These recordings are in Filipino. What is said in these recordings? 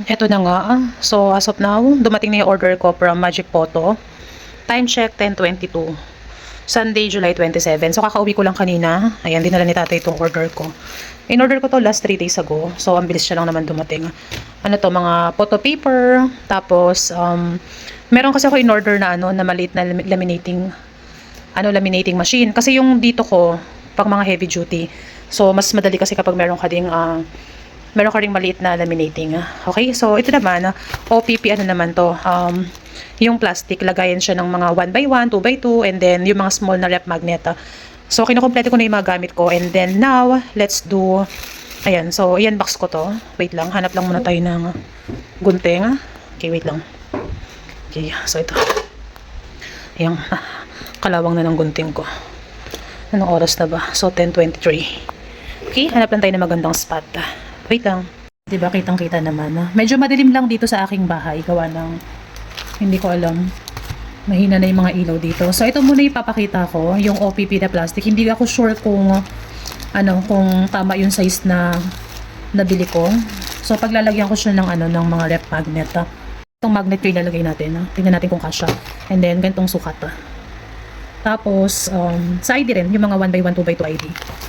Eto na nga. So, as of now, dumating na yung order ko from Magic Photo. Time check, 10:22. Sunday, July 27. So, kakauwi ko lang kanina. Ayan, dinala ni tatay itong order ko. In-order ko to last 3 days ago. So, ang bilis siya lang naman dumating. Ano to, mga photo paper. Tapos, meron kasi ako in-order na na maliit na laminating machine. Kasi yung dito ko, pag mga heavy duty. So, mas madali kasi kapag meron ka ring maliit na laminating. Okay, so ito naman, OPP naman to. Yung plastic, lagayan siya ng mga 1x1, 2x2, and then yung mga small na rep magnet. So, kinukompleto ko na yung mga gamit ko. And then now, let's do, ayan, so, ayan box ko to. Wait lang, hanap lang muna tayo ng gunting. Okay, wait lang. Okay, so ito. Ayan, kalawang na ng gunting ko. Anong oras na ba? So, 10:23. Okay, hanap lang tayo ng magandang spot. Wait lang. Diba, kitang-kita naman. Medyo madilim lang dito sa aking bahay. Gawa ng, hindi ko alam. Mahina na yung mga ilaw dito. So, ito muna ipapakita ko. Yung OPP na plastic. Hindi ako sure kung, kung tama yung size na nabili ko. So, paglalagyan ko siya ng mga rep magnet. Itong magnet ko ilalagay natin. Tingnan natin kung kasya. And then, ganitong sukat. Tapos, sa ID rin, yung mga 1x1, 2x2 ID.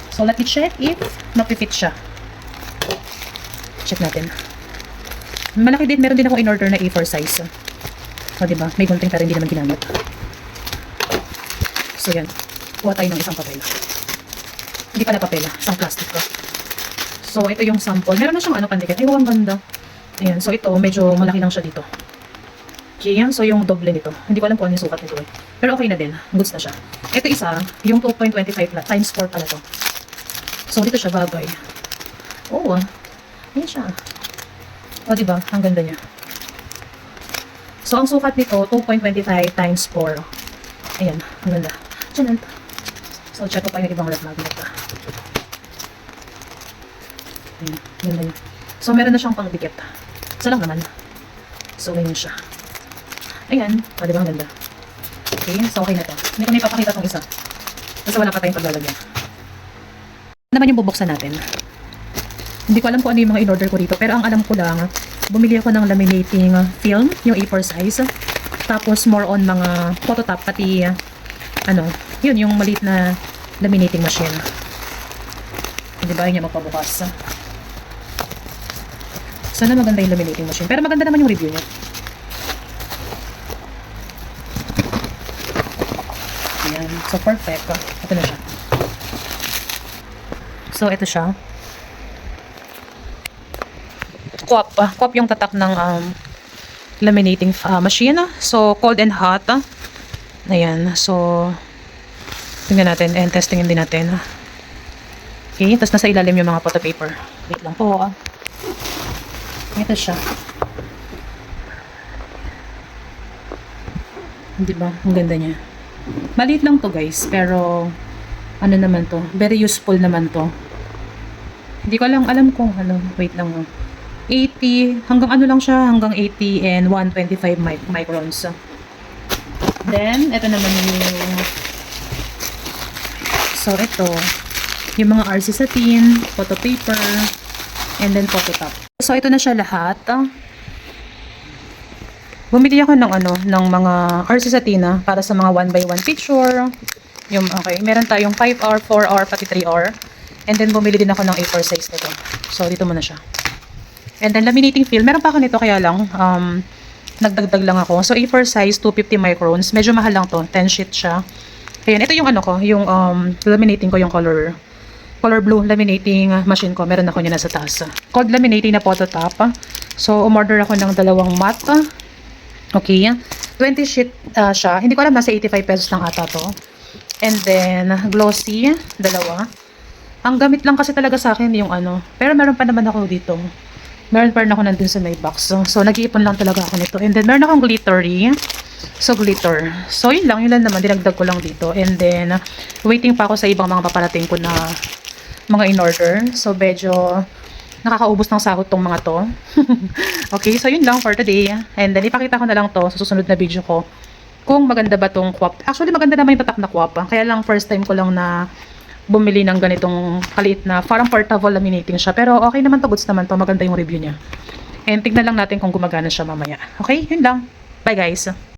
So, let me check if mapifit siya. Check natin. Malaki din, meron din ako in-order na A4 size. So, diba? May gunting pero hindi naman ginamit. So, yan. Kuha tayo ng isang papel. Hindi pala papel, isang plastic ko. So, ito yung sample. Meron na siyang pandikit. Ay, ang ganda. Ayan. So, ito, medyo malaki lang siya dito. Okay, yan. So, yung doble nito. Hindi ko alam kung ano yung sukat nito eh. Pero okay na din. Goods na siya. Ito isa, yung 2.25 times 4 pala to. So, dito siya bagay. Oo, ayan siya. O, diba? Ang ganda niya. So, ang sukat nito, 2.25 times 4. Ayan, ang ganda. Diyan. So, check ko pa yung ibang rep magnet. Ayan, ganda niya. So, meron na siyang pangdikit. Isa lang naman. So, ganyan siya. Ayan, o, diba? Ang ganda. Okay, so okay na to. Hindi ko na ipapakita itong isa. Kasi wala pa tayong paglalagyan. Ano naman yung bubuksan natin? Hindi ko alam kung ano yung mga in-order ko dito. Pero ang alam ko lang, bumili ako ng laminating film, yung A4 size. Tapos more on mga phototop, pati yun, yung maliit na laminating machine. Hindi ba yun yung magpabukas? Sana maganda yung laminating machine. Pero maganda naman yung review niya. Ayan. So perfect. Ito na siya. So ito siya. Kwap yung tatak ng laminating machine. So, cold and hot. Ayan. So, tingnan natin and testingin din natin. Okay. Tapos nasa ilalim yung mga photo paper. Wait lang po. Ito siya. Diba? Ang ganda niya. Maliit lang to guys. Pero, ano naman to? Very useful naman to. Hindi ko alam kung wait lang. 80, hanggang lang siya, hanggang 80 and 125 microns. Then, ito naman so ito, yung mga RC satin, photo paper, and then photo top. So, ito na siya lahat. Bumili ako ng mga RC satin para sa mga 1x1 picture. Okay, meron tayong 5 hour, 4 hour, pati 3 hour. And then, bumili din ako ng A4 size nito. So, dito muna siya. And then, laminating film. Meron pa ako nito, kaya lang, nagdagdag lang ako. So, A4 size, 250 microns. Medyo mahal lang to. 10 sheet siya. Ayan, ito yung yung laminating ko, yung color blue laminating machine ko. Meron ako niya nasa taas. Cold laminating na photo top. So, umorder ako ng dalawang matte. Okay. 20 sheet siya. Hindi ko alam, nasa 85 pesos lang ata to. And then, glossy, dalawa. Ang gamit lang kasi talaga sa akin yung pero meron pa naman ako dito. Meron pa rin ako nandun sa may box. So nag-iipon lang talaga ako nito. And then, meron akong glittery. So, glitter. So, yun lang naman. Dinagdag ko lang dito. And then, waiting pa ako sa ibang mga paparating ko na mga in-order. So, medyo nakakaubos ng sahod tong mga to. Okay, so yun lang for today. And then, ipakita ko na lang to sa susunod na video ko. Kung maganda ba tong kwap. Actually, maganda naman yung tatak na kwap. Kaya lang, first time ko lang na bumili ng ganitong kaliit na, parang portable laminating siya. Pero okay naman to, goods naman to, maganda yung review niya. And tignan lang natin kung gumagana siya mamaya. Okay, yun lang. Bye guys.